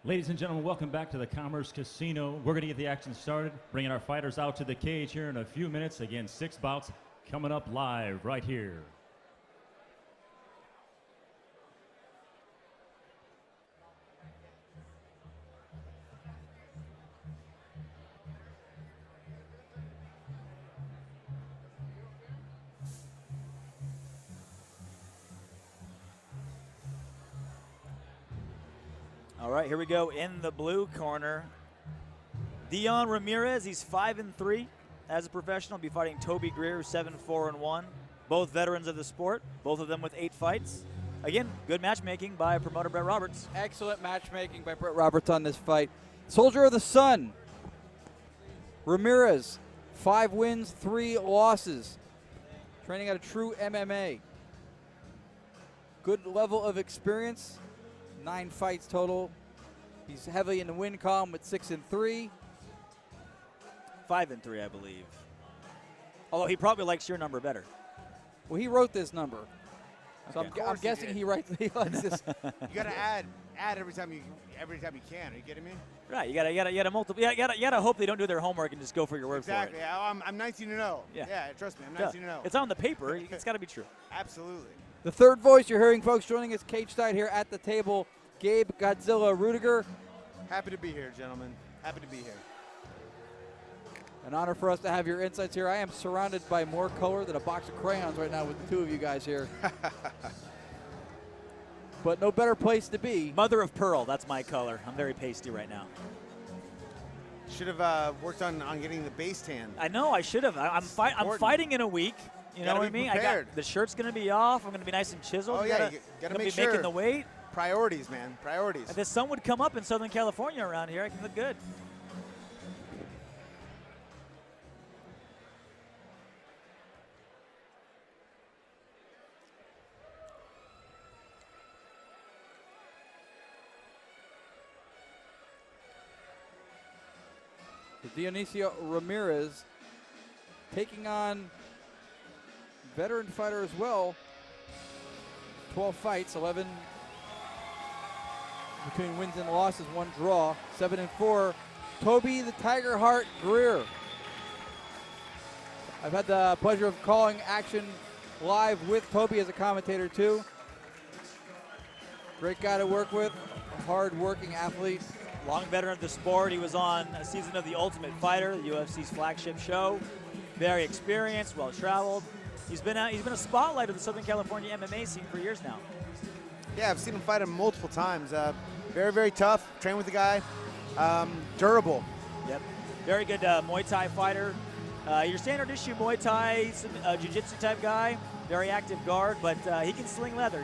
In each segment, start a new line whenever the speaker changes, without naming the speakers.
Ladies and gentlemen, welcome back to the Commerce Casino. We're going to get the action started, bringing our fighters out to the cage here in a few minutes. Again, 6 bouts coming up live right here.
All right, here we go. In the blue corner, Ramirez. He's 5-3 as a professional. Be fighting Toby Grear, 7-4-1. Both veterans of the sport. Both of them with 8 fights. Again, good matchmaking by promoter Brett Roberts.
Excellent matchmaking by Brett Roberts on this fight. Soldier of the Sun, Ramirez, 5 wins, 3 losses. Training out of true MMA. Good level of experience. 9 fights total. He's heavily in the win column with 6-3.
5-3, I believe. Although he probably likes your number better.
Well, he wrote this number, so
Okay.
I'm guessing he likes this.
You gotta add every time you can. Are you kidding me?
Right, you gotta multiple. You gotta hope they don't do their homework and just go for your word
Exactly.
for it.
I'm 19-0. Yeah, trust me, I'm 19-0.
It's on the paper. It's got to be true.
Absolutely.
The third voice you're hearing, folks, joining us cage side here at the table, Gabe Godzilla Rudiger.
Happy to be here, gentlemen. Happy to be here.
An honor for us to have your insights here. I am surrounded by more color than a box of crayons right now with the 2 of you guys here. But no better place to be.
Mother of pearl, that's my color. I'm very pasty right now.
Should have worked on getting the base tan.
I know, I should have. I'm fighting in a week. You know what I mean?
Prepared.
The shirt's going to be off. I'm going to be nice and chiseled.
Oh, yeah, you gotta make
be
sure.
making the weight.
Priorities, man. Priorities.
If the sun would come up in Southern California around here, I can look good.
Dionisio Ramirez taking on veteran fighter as well. 12 fights, 11 between wins and losses, 1 draw, 7-4. Toby the Tiger Heart Grear. I've had the pleasure of calling action live with Toby as a commentator too. Great guy to work with, a hard-working athlete.
Long veteran of the sport. He was on a season of The Ultimate Fighter, the UFC's flagship show. Very experienced, well-traveled. He's been a spotlight of the Southern California MMA scene for years now.
Yeah, I've seen him fight him multiple times. Very, very tough. Train with the guy. Durable.
Yep. Very good Muay Thai fighter. Your standard issue Muay Thai, jiu-jitsu type guy. Very active guard, but he can sling leather.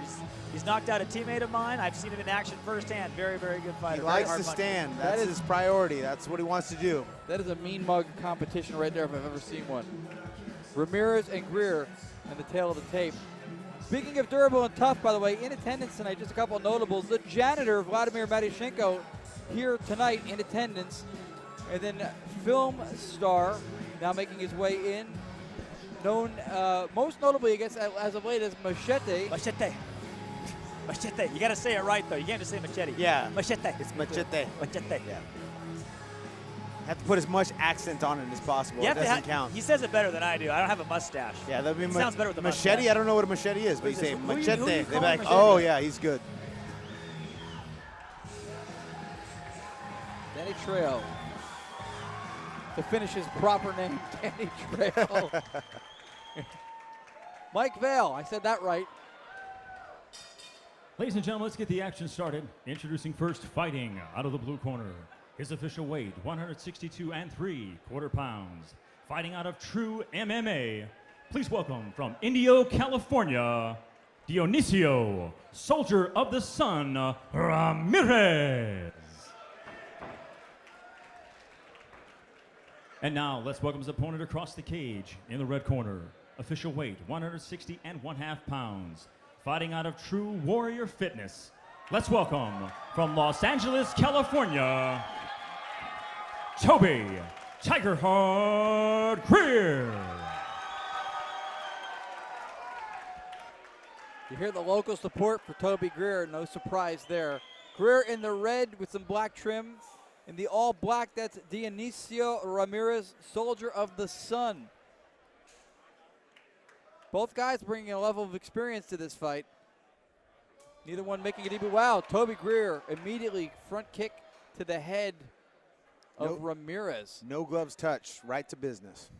He's knocked out a teammate of mine. I've seen him in action firsthand. Very, very good fighter.
He likes to stand. That's his priority. That's what he wants to do.
That is a mean mug competition right there if I've ever seen one. Ramirez and Grear and the tail of the tape. Speaking of durable and tough, by the way, in attendance tonight, just a couple of notables. The janitor, Vladimir Matyashenko, here tonight in attendance. And then film star, now making his way in, known most notably, I guess, as of late as Machete.
Machete. Machete. You got to say it right, though. You can't just say machete.
Yeah.
Machete.
It's machete.
Machete.
Yeah. Have to put as much accent on it as possible.
You
It
have
doesn't
to
count.
He says it better than I do. I don't have a mustache.
Yeah, that'd be
Sounds better with the
machete.
mustache.
I don't know what a machete is, but you say
Who
machete.
you
They'd be
call
like,
machete?
oh yeah, he's good.
Danny Trejo. To finish his proper name, Danny Trejo. Mike Vale, I said that right.
Ladies and gentlemen, let's get the action started. Introducing first, fighting out of the blue corner. His official weight, 162 3/4 pounds. Fighting out of true MMA. Please welcome from Indio, California, Dionisio, Soldier of the Sun, Ramirez. And now, let's welcome his opponent across the cage in the red corner. Official weight, 160 1/2 pounds. Fighting out of True Warrior Fitness. Let's welcome from Los Angeles, California, Toby Tiger Heart Grear.
You hear the local support for Toby Grear, no surprise there. Grear in the red with some black trim. In the all black, that's Dionisio Ramirez, Soldier of the Sun. Both guys bringing a level of experience to this fight. Neither one making a debut. Wow, Toby Grear immediately front kick to the head of Ramirez.
No gloves touch, right to business.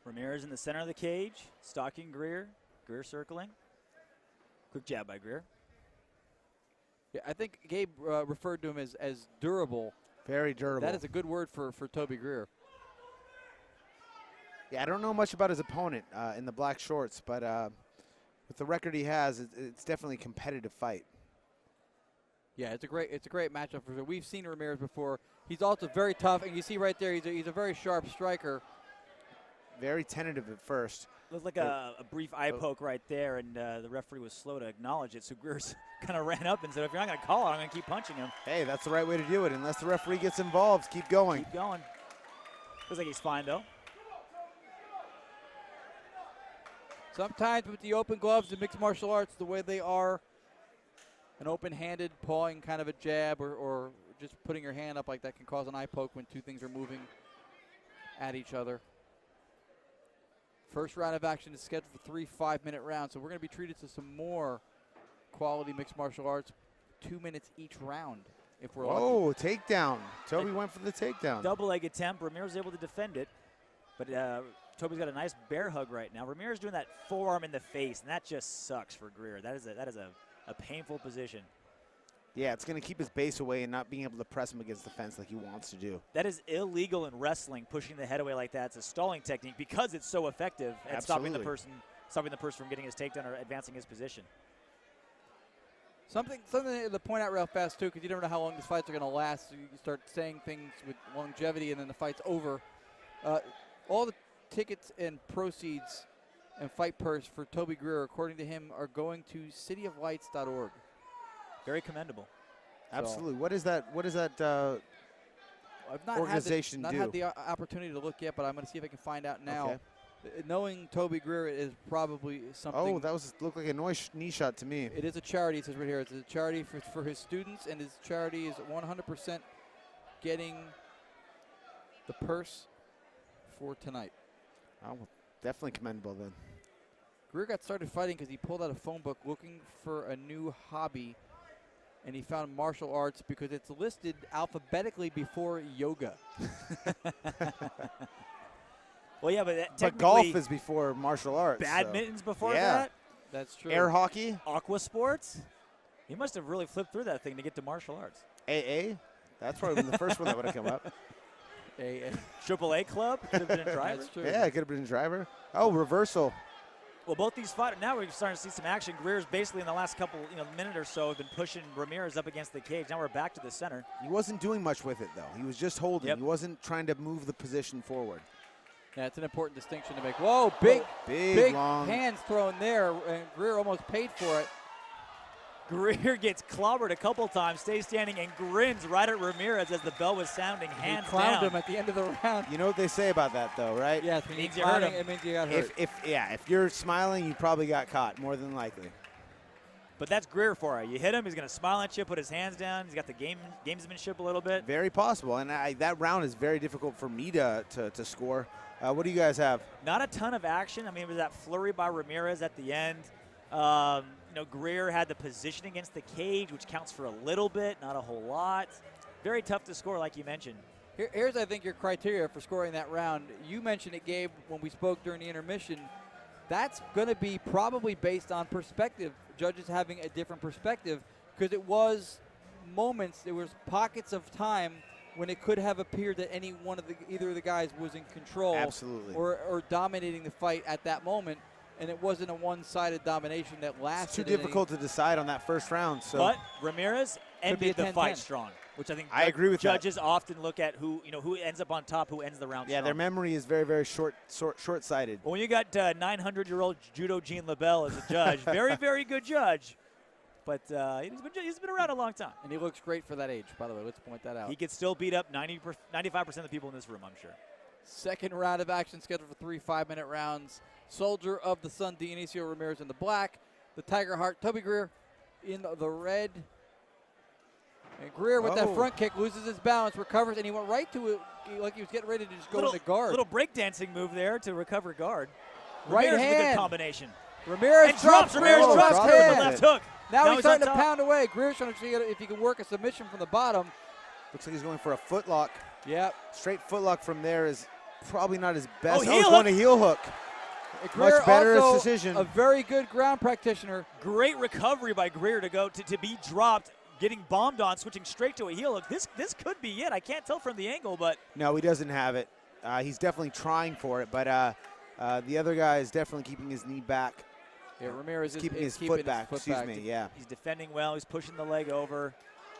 Ramirez in the center of the cage, stalking Grear. Grear circling. Quick jab by Grear.
Yeah, I think Gabe referred to him as durable.
Very durable.
That is a good word for Toby Grear.
Yeah, I don't know much about his opponent in the black shorts, but with the record he has, it's definitely a competitive fight.
Yeah, it's a great matchup for sure. We've seen Ramirez before. He's also very tough, and you see right there, he's a very sharp striker.
Very tentative at first.
Looked like a brief eye poke right there, and the referee was slow to acknowledge it. So Greer's kind of ran up and said, if you're not going to call it, I'm going to keep punching him.
Hey, that's the right way to do it. Unless the referee gets involved, keep going.
Keep going. Looks like he's fine, though.
Sometimes with the open gloves in mixed martial arts, the way they are, an open-handed pawing kind of a jab or just putting your hand up like that can cause an eye poke when two things are moving at each other. First round of action is scheduled for 3 5-minute rounds, so we're going to be treated to some more quality mixed martial arts. 2 minutes each round, if we're lucky.
Oh, takedown. Toby went for the takedown.
Double leg attempt. Ramirez was able to defend it, but Toby's got a nice bear hug right now. Ramirez doing that forearm in the face, and that just sucks for Grear. That is a painful position.
Yeah, it's going to keep his base away and not being able to press him against the fence like he wants to do.
That is illegal in wrestling, pushing the head away like that. It's a stalling technique because it's so effective at stopping the person from getting his takedown or advancing his position.
Something to point out real fast, too, because you never know how long these fights are going to last. So you start saying things with longevity, and then the fight's over. All the tickets and proceeds and fight purse for Toby Grear, according to him, are going to cityoflights.org.
Very commendable.
Absolutely. What is that?
I've not
organization
had the opportunity to look yet, but I'm going to see if I can find out now. Okay. Knowing Toby Grear is probably something.
Oh, looked like a knee shot to me.
It is a charity. It says right here. It's a charity for his students, and his charity is 100% getting the purse for tonight.
Oh, well, definitely commendable then.
Grear got started fighting because he pulled out a phone book looking for a new hobby, and he found martial arts because it's listed alphabetically before yoga.
Well, yeah, but
golf is before martial arts.
Badminton's before
yeah.
that?
That's true.
Air hockey?
Aqua sports? He must have really flipped through that thing to get to martial arts.
AA? That's probably the first one that would have come up.
AA.
AAA club? Could have been a driver.
That's true.
Yeah, it could have been a driver. Oh, reversal.
Well, both these fighters, now we're starting to see some action. Greer's basically in the last minute or so have been pushing Ramirez up against the cage. Now we're back to the center.
He wasn't doing much with it, though. He was just holding.
Yep.
He wasn't trying to move the position forward.
Yeah, it's an important distinction to make. Whoa, big
long
hands thrown there, and Grear almost paid for it.
Greer gets clobbered a couple times, stays standing, and grins right at Ramirez as the bell was sounding, hands
he clowned
down.
him at the end of the round.
You know what they say about that, though, right?
Yes,
it means you hurt him.
It means you got hurt.
If you're smiling, you probably got caught, more than likely.
But that's Greer for you. You hit him, he's going to smile at you, put his hands down. He's got the gamesmanship a little bit.
Very possible, and that round is very difficult for me to score. What do you guys have?
Not a ton of action. I mean, it was that flurry by Ramirez at the end. Greer had the position against the cage, which counts for a little bit, not a whole lot. Very tough to score, like you mentioned.
Here's, I think, your criteria for scoring that round. You mentioned it, Gabe, when we spoke during the intermission. That's going to be probably based on perspective, judges having a different perspective, because it was moments, there was pockets of time when it could have appeared that either of the guys was in control.
Absolutely.
Or dominating the fight at that moment. And it wasn't a one-sided domination that lasted.
It's too difficult to decide on that first round. So.
But Ramirez ended the fight strong, which I think
I agree with
judges often look at who ends up on top, who ends the round strong.
Yeah, their memory is very, very short-sighted.
Well, when you got 900-year-old Judo Gene LaBelle as a judge, very, very good judge. But he's been around a long time.
And he looks great for that age, by the way. Let's point that out.
He could still beat up 95% of the people in this room, I'm sure.
Second round of action scheduled for 3 5-minute rounds. Soldier of the Sun, Dionisio Ramirez in the black. The Tiger Heart, Toby Grear, in the red. And Grear with that front kick loses his balance, recovers, and he went right to it like he was getting ready to just go into guard.
Little breakdancing move there to recover guard.
Right
Ramirez
hand.
with a good combination.
Ramirez
Ramirez drops Grear with the left hook.
Now he's starting to
on top.
pound away. Greer's trying to see if he can work a submission from the bottom.
Looks like he's going for a footlock.
Yep.
Straight footlock from there is probably not his best.
Heel
he's
hook.
going to heel hook.
Greer
Much better
also
decision.
a very good ground practitioner.
Great recovery by Grear to go to be dropped, getting bombed on, switching straight to a heel hook. This could be it. I can't tell from the angle, but
No, he doesn't have it. He's definitely trying for it, but the other guy is definitely keeping his knee back.
Yeah, Ramirez is
keeping his
keeping
foot back. Excuse me. Yeah.
he's defending well. He's pushing the leg over.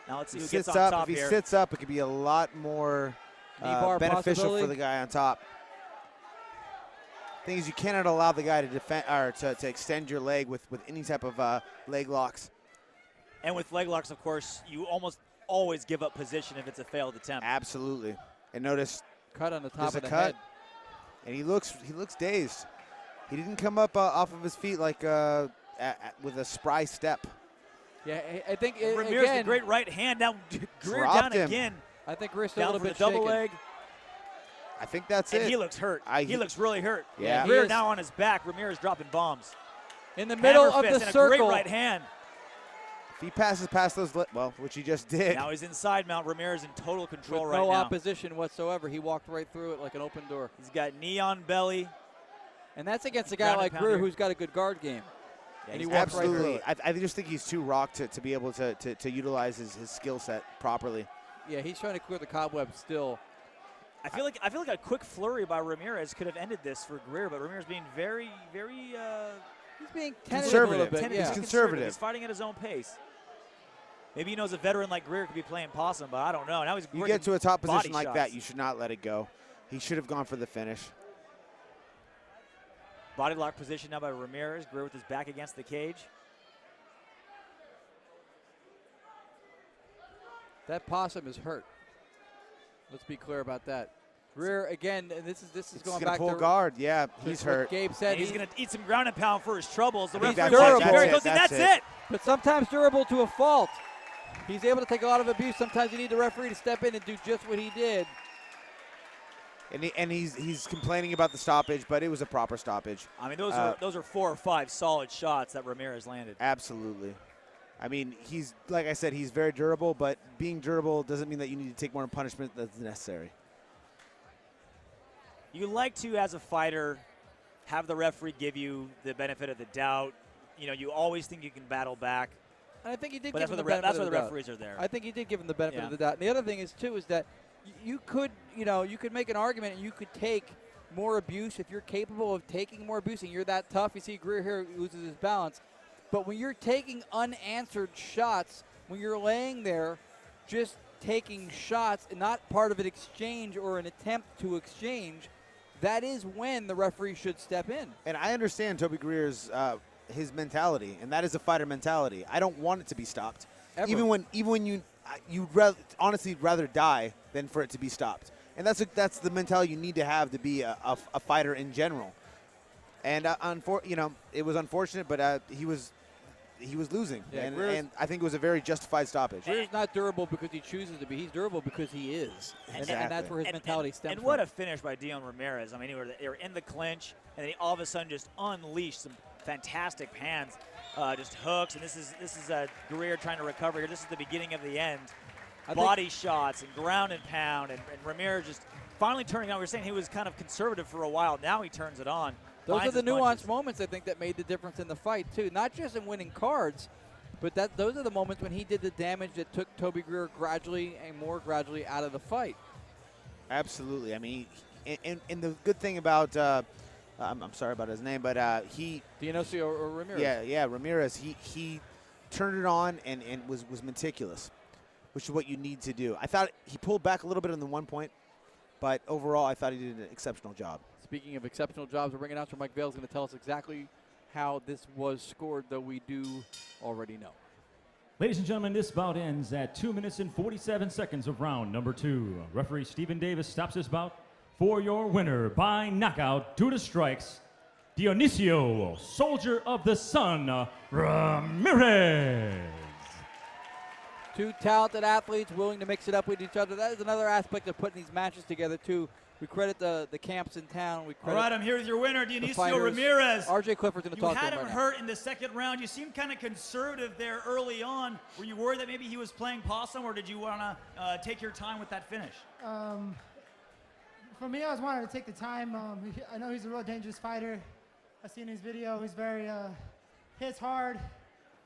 Now let's see
He
who gets
sits
on
up.
top
If he
here.
sits up, it could be a lot more
Knee bar
beneficial
possibility.
for the guy on top. Thing is, you cannot allow the guy to defend or to extend your leg with any type of leg locks.
And with leg locks, of course, you almost always give up position if it's a failed attempt.
Absolutely. And notice
Cut on the top
there's
of
a
the
cut,
head.
and he looks dazed. He didn't come up off of his feet like with a spry step.
Yeah, I think
Ramirez,
again,
a great right hand. Now Grear
Dropped
down
him.
again.
I think Greer's still a
Down
little
for
bit
the double
shaken.
leg.
I think that's
And
it.
he looks hurt. He looks really hurt.
Yeah.
Grear
He is.
now on his back. Ramirez dropping bombs.
In the middle
Hammer
of
fist
the
and
circle.
a great right hand.
If he passes past those, which he just did.
Now he's inside Mount Ramirez in total control
with
right
no
now.
opposition whatsoever. He walked right through it like an open door.
He's got knee on belly.
And that's against a guy
Ground
like
and pound
Greer
here.
who's got a good guard game.
Yeah,
And
he's
he walked right through
Absolutely.
it.
I just think he's too rocked to be able to utilize his skill set properly.
Yeah, he's trying to clear the cobweb still.
I feel like a quick flurry by Ramirez could have ended this for Greer, but Ramirez being very
He's being tentative a
Conservative.
little bit.
tentative.
Yeah.
He's
He's
conservative.
He's fighting at his own pace. Maybe he knows a veteran like Greer could be playing possum, but I don't know. Now he's
You
working
get to a top
body
position like
shots.
that, you should not let it go. He should have gone for the finish.
Body lock position now by Ramirez. Greer with his back against the cage.
That possum is hurt. Let's be clear about that. Greer again, and this is
He's
going
gonna
back
pull
to
guard. Yeah,
to
he's
what
hurt.
Gabe said
And he's going to eat some ground and pound for his troubles. The
He's
referee
durable.
Greer goes, and
That's
that's it.
but sometimes durable to a fault. He's able to take a lot of abuse. Sometimes you need the referee to step in and do just what he did.
And he's complaining about the stoppage, but it was a proper stoppage.
I mean, those are 4 or 5 solid shots that Ramirez landed.
Absolutely. I mean, he's like I said, he's very durable, but being durable doesn't mean that you need to take more punishment that's necessary.
You like to, as a fighter, have the referee give you the benefit of the doubt. You know, you always think you can battle back.
And I think he did
But
give
that's
him
why
the benefit
that's why
of
the
doubt.
referees are there.
I think he did give him the benefit
Yeah.
of the doubt. And the other thing is too is that you could make an argument and you could take more abuse if you're capable of taking more abuse and you're that tough. You see Greer here loses his balance. But when you're taking unanswered shots, when you're laying there just taking shots and not part of an exchange or an attempt to exchange, that is when the referee should step in.
And I understand Toby Greer's his mentality, and that is a fighter mentality. I don't want it to be stopped.
Ever.
Even when you'd honestly rather die than for it to be stopped. And that's the mentality you need to have to be a fighter in general. And it was unfortunate, but he was losing,
Yeah,
and I think it was a very justified stoppage.
Greer's not durable because he chooses to be. He's durable because he is. And that's where his mentality stems
and
from.
what a finish by Dion Ramirez. I mean, they were in the clinch, and then he all of a sudden just unleashed some fantastic hands, just hooks. And this is Greer trying to recover here. This is the beginning of the end. Body shots and ground and pound, and Ramirez just finally turning on. We were saying he was kind of conservative for a while. Now he turns it on.
Those are the nuanced
punches.
moments, I think, that made the difference in the fight, too. Not just in winning cards, but those are the moments when he did the damage that took Toby Greer gradually and more gradually out of the fight.
Absolutely. I mean, and the good thing about I'm sorry about his name, but
Dionisio or Ramirez.
Yeah, Ramirez. He turned it on and was meticulous, which is what you need to do. I thought he pulled back a little bit on the 1 point, but overall I thought he did an exceptional job.
Speaking of exceptional jobs, our ring announcer Mike Vale is going to tell us exactly how this was scored, though we do already know.
Ladies and gentlemen, this bout ends at 2 minutes and 47 seconds of round number 2. Referee Stephen Davis stops this bout for your winner by knockout due to strikes, Dionisio, Soldier of the Sun, Ramirez.
Two talented athletes willing to mix it up with each other. That is another aspect of putting these matches together, too. We credit the camps in town. We
All
credit
right, I'm here with your winner,
the
Dionisio
fighters.
Ramirez.
RJ Clifford's going to
You
talk to
had
him
him
right now.
hurt in the second round. You seemed kind of conservative there early on. Were you worried that maybe he was playing possum, or did you want to take your time with that finish?
For me, I was wanting to take the time. I know he's a real dangerous fighter. I've seen his video. He's very, hits hard.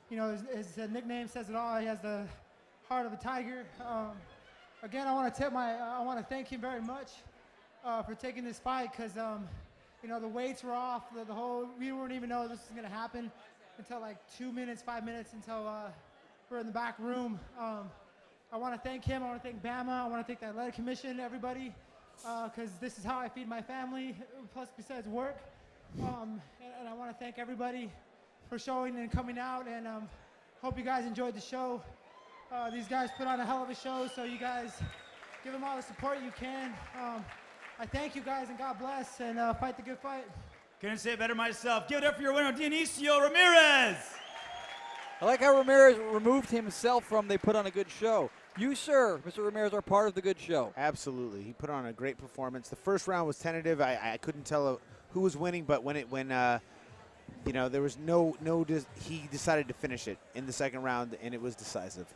You know, his nickname says it all. He has the heart of a tiger. Again, I want to thank him very much for taking this fight because, you know, the weights were off. We didn't even know this was going to happen until like 2 minutes, 5 minutes until we're in the back room. I want to thank him. I want to thank Bamma. I want to thank the Athletic Commission, everybody, because this is how I feed my family, plus besides work. And I want to thank everybody for showing and coming out, and hope you guys enjoyed the show. These guys put on a hell of a show, so you guys give them all the support you can. I thank you guys, and God bless, and fight the good fight.
Couldn't say it better myself. Give it up for your winner, Dionisio Ramirez.
I like how Ramirez removed himself from they put on a good show. You, sir, Mr. Ramirez, are part of the good show.
Absolutely. He put on a great performance. The first round was tentative. I couldn't tell who was winning, but when you know, there was he decided to finish it in the second round, and it was decisive.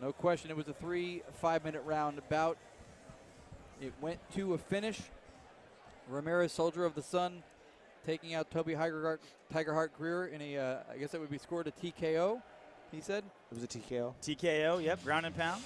No question, it was a 3 5-minute round bout. It went to a finish. Ramirez, Soldier of the Sun, taking out Toby Tigerheart Grear in a, I guess that would be scored a TKO, he said.
It was a TKO.
TKO, yep, ground and pound.